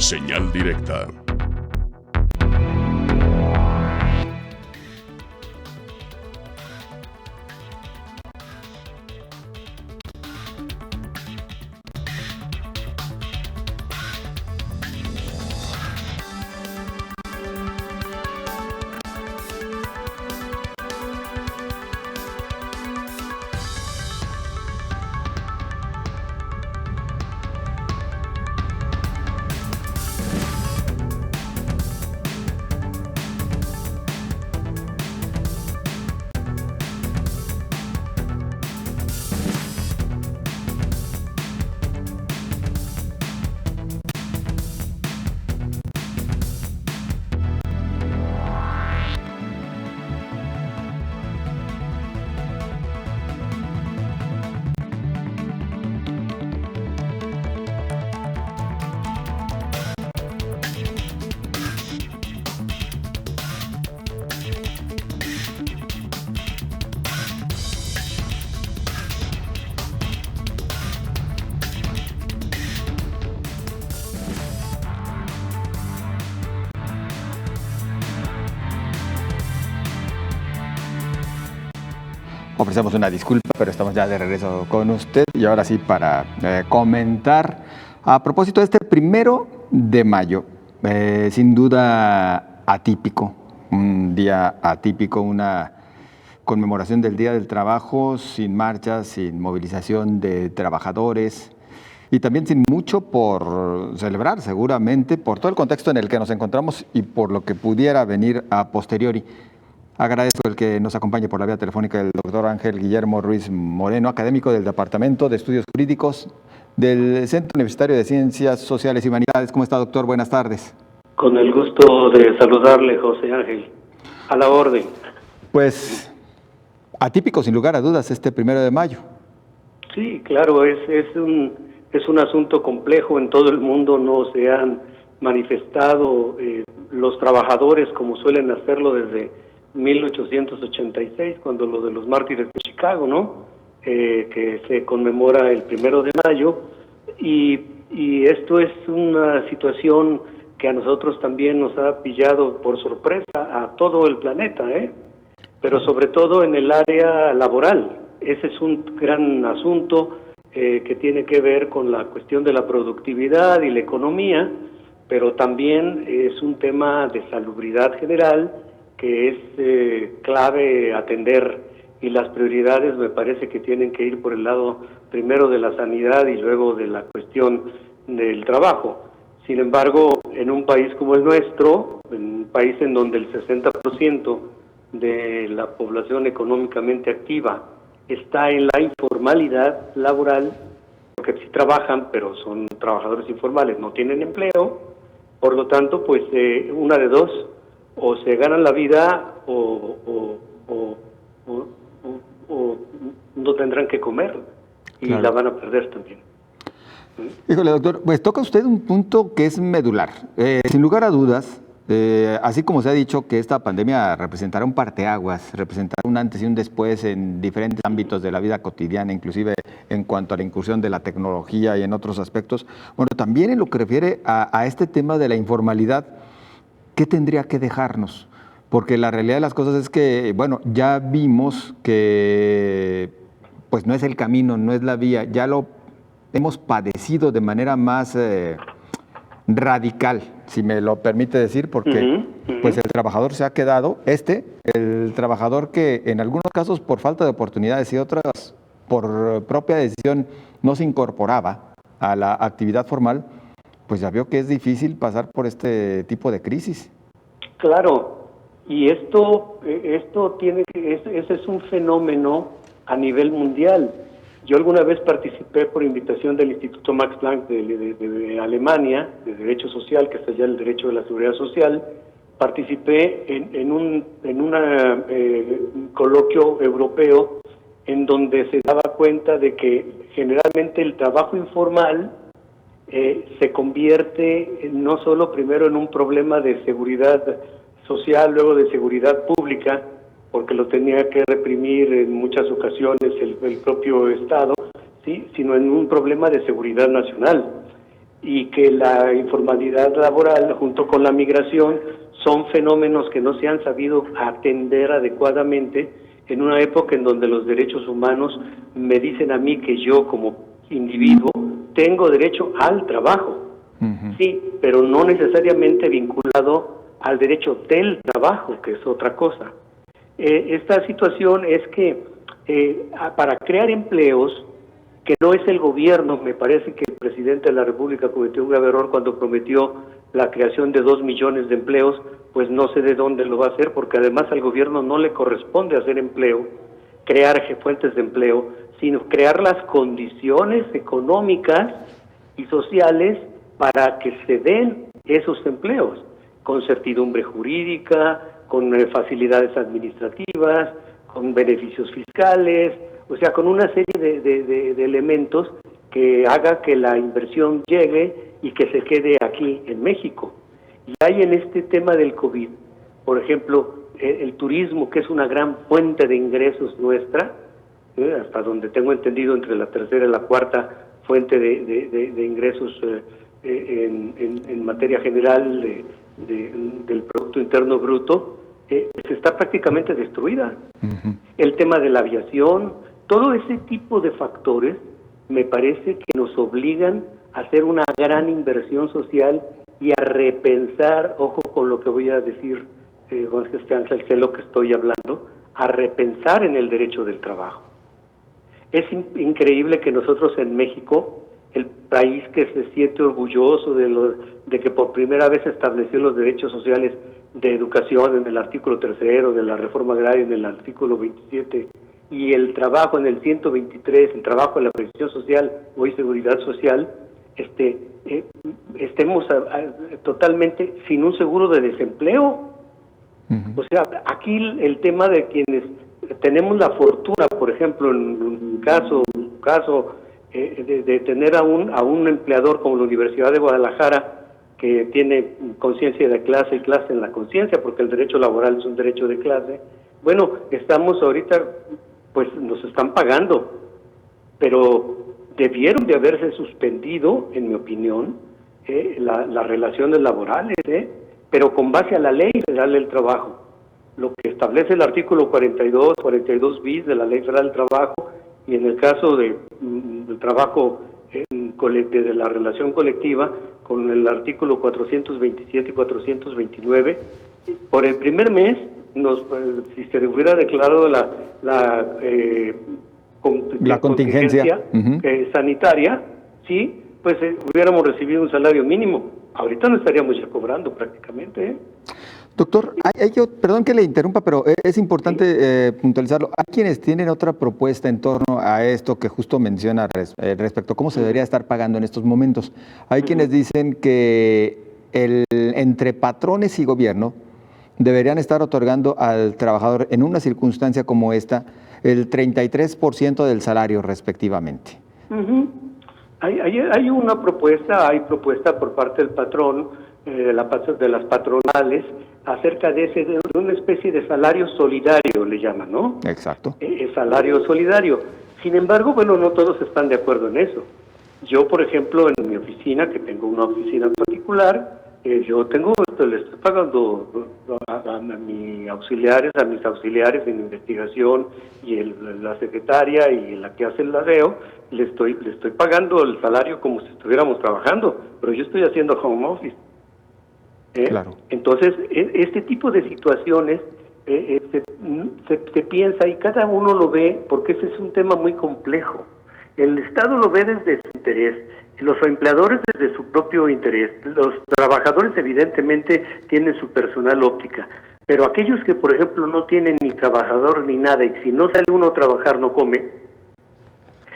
Señal directa. Ofrecemos una disculpa, pero estamos ya de regreso con usted y ahora sí para comentar a propósito de este 1 de mayo, sin duda atípico, un día atípico, una conmemoración del Día del Trabajo sin marchas, sin movilización de trabajadores y también sin mucho por celebrar, seguramente, por todo el contexto en el que nos encontramos y por lo que pudiera venir a posteriori. Agradezco el que nos acompañe por la vía telefónica el doctor Ángel Guillermo Ruiz Moreno, académico del Departamento de Estudios Jurídicos del Centro Universitario de Ciencias Sociales y Humanidades. ¿Cómo está, doctor? Buenas tardes. Con el gusto de saludarle, José Ángel. A la orden. Pues, atípico, sin lugar a dudas, este 1 de mayo. Sí, claro, es un asunto complejo. En todo el mundo no se han manifestado los trabajadores como suelen hacerlo desde 1886, cuando lo de los mártires de Chicago, ¿no? Que se conmemora el 1 de mayo, y esto es una situación que a nosotros también nos ha pillado por sorpresa, a todo el planeta, pero sobre todo en el área laboral. Ese es un gran asunto que tiene que ver con la cuestión de la productividad y la economía, pero también es un tema de salubridad general que es clave atender, y las prioridades me parece que tienen que ir por el lado primero de la sanidad y luego de la cuestión del trabajo. Sin embargo, en un país como el nuestro, en un país en donde el 60% de la población económicamente activa está en la informalidad laboral, porque sí trabajan, pero son trabajadores informales, no tienen empleo, por lo tanto, pues una de dos: o se ganan la vida o no tendrán que comer, y claro, la van a perder también. Híjole, doctor, pues toca usted un punto que es medular. Sin lugar a dudas, así como se ha dicho que esta pandemia representará un parteaguas, representará un antes y un después en diferentes ámbitos de la vida cotidiana, inclusive en cuanto a la incursión de la tecnología y en otros aspectos, bueno, también en lo que refiere a este tema de la informalidad, ¿qué tendría que dejarnos? Porque la realidad de las cosas es que, bueno, ya vimos que pues no es el camino, no es la vía, ya lo hemos padecido de manera más radical, si me lo permite decir, porque pues el trabajador se ha quedado, el trabajador que en algunos casos por falta de oportunidades y otras por propia decisión no se incorporaba a la actividad formal, pues ya vio que es difícil pasar por este tipo de crisis. Claro, y esto ese es un fenómeno a nivel mundial. Yo alguna vez participé por invitación del Instituto Max Planck de Alemania, de Derecho Social, que es allá el derecho de la seguridad social. Participé en un coloquio europeo en donde se daba cuenta de que generalmente el trabajo informal se convierte no solo primero en un problema de seguridad social, luego de seguridad pública, porque lo tenía que reprimir en muchas ocasiones el propio Estado, ¿sí?, sino en un problema de seguridad nacional. y que la informalidad laboral junto con la migración son fenómenos que no se han sabido atender adecuadamente en una época en donde los derechos humanos me dicen a mí que yo como individuo tengo derecho al trabajo. Sí, pero no necesariamente vinculado al derecho del trabajo, que es otra cosa. Esta situación es que para crear empleos, que no es el gobierno, me parece que el presidente de la República cometió un grave error cuando prometió la creación de 2 millones de empleos, pues no sé de dónde lo va a hacer, porque además al gobierno no le corresponde hacer empleo, crear fuentes de empleo, sino crear las condiciones económicas y sociales para que se den esos empleos, con certidumbre jurídica, con facilidades administrativas, con beneficios fiscales, o sea, con una serie de elementos que haga que la inversión llegue y que se quede aquí en México. Y hay en este tema del COVID, por ejemplo, el turismo, que es una gran fuente de ingresos nuestra, hasta donde tengo entendido entre la tercera y la cuarta fuente de ingresos en materia general del Producto Interno Bruto, está prácticamente destruida. El tema de la aviación, todo ese tipo de factores me parece que nos obligan a hacer una gran inversión social y a repensar, ojo con lo que voy a decir, Juan Ángel, sé lo que estoy hablando, a repensar en el derecho del trabajo. Es increíble que nosotros en México, el país que se siente orgulloso de que por primera vez estableció los derechos sociales de educación en el artículo 3 de la reforma agraria en el artículo 27 y el trabajo en el 123, el trabajo en la previsión social, hoy seguridad social, estemos totalmente sin un seguro de desempleo. O sea, aquí el tema de quienes tenemos la fortuna, por ejemplo, en un caso de tener a un empleador como la Universidad de Guadalajara, que tiene conciencia de clase y clase en la conciencia, porque el derecho laboral es un derecho de clase. Bueno, estamos ahorita, pues nos están pagando, pero debieron de haberse suspendido, en mi opinión, las relaciones laborales, pero con base a la Ley Federal del Trabajo, lo que establece el artículo 42 bis de la Ley Federal del Trabajo, y en el caso del trabajo de la relación colectiva, con el artículo 427 y 429, por el primer mes, si se hubiera declarado la contingencia sanitaria, sí, pues hubiéramos recibido un salario mínimo. Ahorita no estaríamos ya cobrando prácticamente. Doctor, perdón que le interrumpa, pero es importante puntualizarlo. Hay quienes tienen otra propuesta en torno a esto que justo menciona respecto a cómo se debería estar pagando en estos momentos. Hay quienes dicen que entre patrones y gobierno deberían estar otorgando al trabajador en una circunstancia como esta el 33% del salario respectivamente. Hay una propuesta, por parte del patrón, de las patronales, acerca de una especie de salario solidario, le llaman, ¿no? Exacto. Salario solidario. Sin embargo, bueno, no todos están de acuerdo en eso. Yo, por ejemplo, en mi oficina, que tengo una oficina particular, le estoy pagando a mis auxiliares en investigación y la secretaria y la que hace el ladeo, le estoy pagando el salario como si estuviéramos trabajando, pero yo estoy haciendo home office. Claro. Entonces, este tipo de situaciones se piensa y cada uno lo ve, porque ese es un tema muy complejo. El Estado lo ve desde su interés, los empleadores desde su propio interés, los trabajadores evidentemente tienen su personal óptica, pero aquellos que, por ejemplo, no tienen ni trabajador ni nada, y si no sale uno a trabajar no come,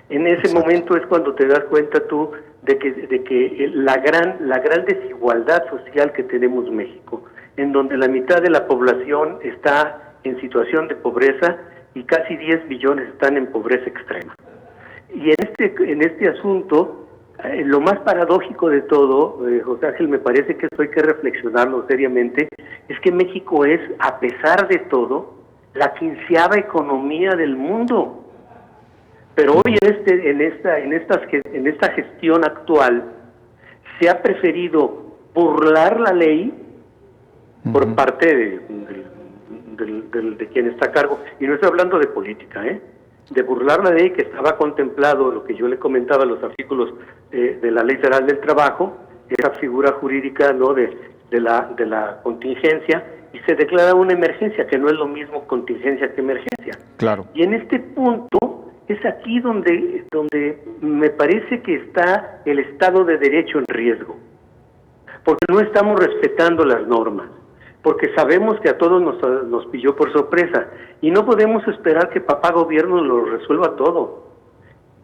en ese momento es cuando te das cuenta tú de que la gran desigualdad social que tenemos en México, en donde la mitad de la población está en situación de pobreza y casi 10 millones están en pobreza extrema. Y en este asunto, lo más paradójico de todo, José Ángel, me parece que esto hay que reflexionarlo seriamente, es que México es, a pesar de todo, la 15ª economía del mundo. Pero hoy en esta gestión actual se ha preferido burlar la ley por parte de quien está a cargo, y no estoy hablando de política, de burlar la ley que estaba contemplado, lo que yo le comentaba, los artículos de la Ley Federal del Trabajo, esa figura jurídica, ¿no?, de la contingencia, y se declara una emergencia, que no es lo mismo contingencia que emergencia. Claro. Y en este punto es aquí donde me parece que está el Estado de Derecho en riesgo, porque no estamos respetando las normas, porque sabemos que a todos nos pilló por sorpresa, y no podemos esperar que papá gobierno lo resuelva todo.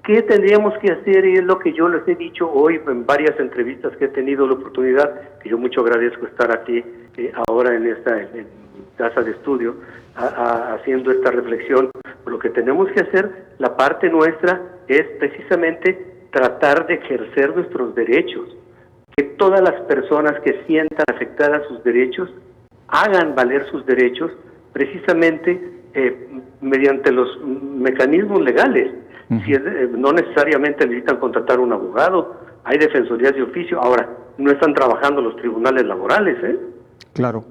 ¿Qué tendríamos que hacer? Y es lo que yo les he dicho hoy en varias entrevistas que he tenido la oportunidad, que yo mucho agradezco estar aquí ahora en mi casa de estudio, haciendo esta reflexión. Lo que tenemos que hacer, la parte nuestra, es precisamente tratar de ejercer nuestros derechos, que todas las personas que sientan afectadas sus derechos, hagan valer sus derechos, precisamente mediante los mecanismos legales. Si no necesariamente necesitan contratar un abogado, hay defensorías de oficio. Ahora, no están trabajando los tribunales laborales, Claro.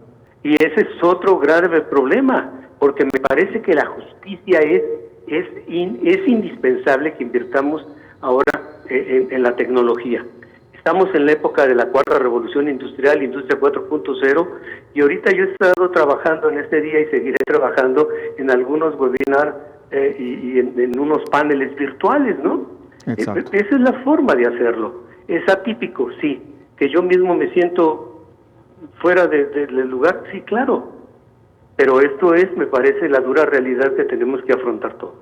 Y ese es otro grave problema, porque me parece que la justicia es indispensable que invirtamos ahora en la tecnología. Estamos en la época de la cuarta revolución industrial, industria 4.0, y ahorita yo he estado trabajando en este día y seguiré trabajando en algunos webinars y en unos paneles virtuales, ¿no? Exacto. Esa es la forma de hacerlo. Es atípico, sí. Que yo mismo me siento fuera del lugar, sí, claro. Pero esto es, me parece, la dura realidad que tenemos que afrontar todos.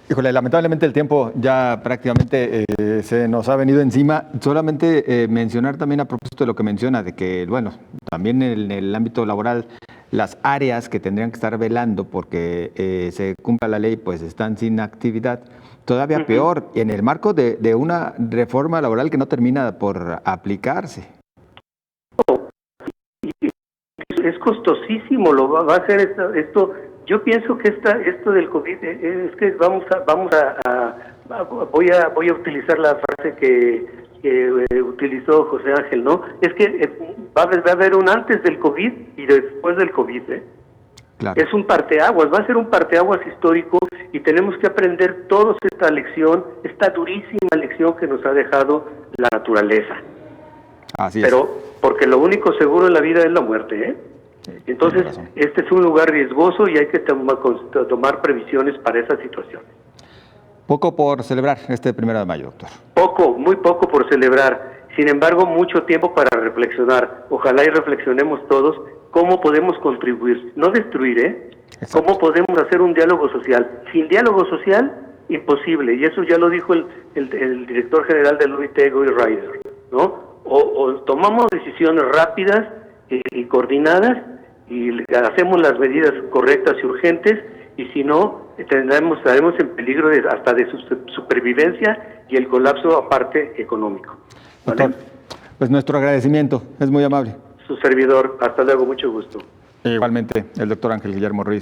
Híjole, lamentablemente el tiempo ya prácticamente se nos ha venido encima. Solamente mencionar también a propósito de lo que menciona, de que, bueno, también en el ámbito laboral, las áreas que tendrían que estar velando porque se cumpla la ley, pues están sin actividad. Todavía peor, en el marco de una reforma laboral que no termina por aplicarse. Es costosísimo, lo va a hacer esto. Yo pienso que esto del COVID es que voy a utilizar la frase que utilizó José Ángel, ¿no? Es que va a haber un antes del COVID y después del COVID, Claro. Es un parteaguas, va a ser un parteaguas histórico, y tenemos que aprender todos esta lección, esta durísima lección que nos ha dejado la naturaleza. Así es. Pero porque lo único seguro en la vida es la muerte, Entonces, este es un lugar riesgoso y hay que tomar previsiones para esa situación. Poco por celebrar este 1 de mayo, doctor. Poco, muy poco por celebrar. Sin embargo, mucho tiempo para reflexionar. Ojalá y reflexionemos todos cómo podemos contribuir, no destruir, Exacto. Cómo podemos hacer un diálogo social. Sin diálogo social, imposible. Y eso ya lo dijo el director general del OIT, Guy Ryder, ¿no? O tomamos decisiones rápidas y coordinadas y hacemos las medidas correctas y urgentes, y si no, estaremos en peligro hasta de su supervivencia y el colapso aparte económico. ¿Vale? Doctor, pues nuestro agradecimiento, es muy amable. Su servidor, hasta luego, mucho gusto. Igualmente, el doctor Ángel Guillermo Ruiz.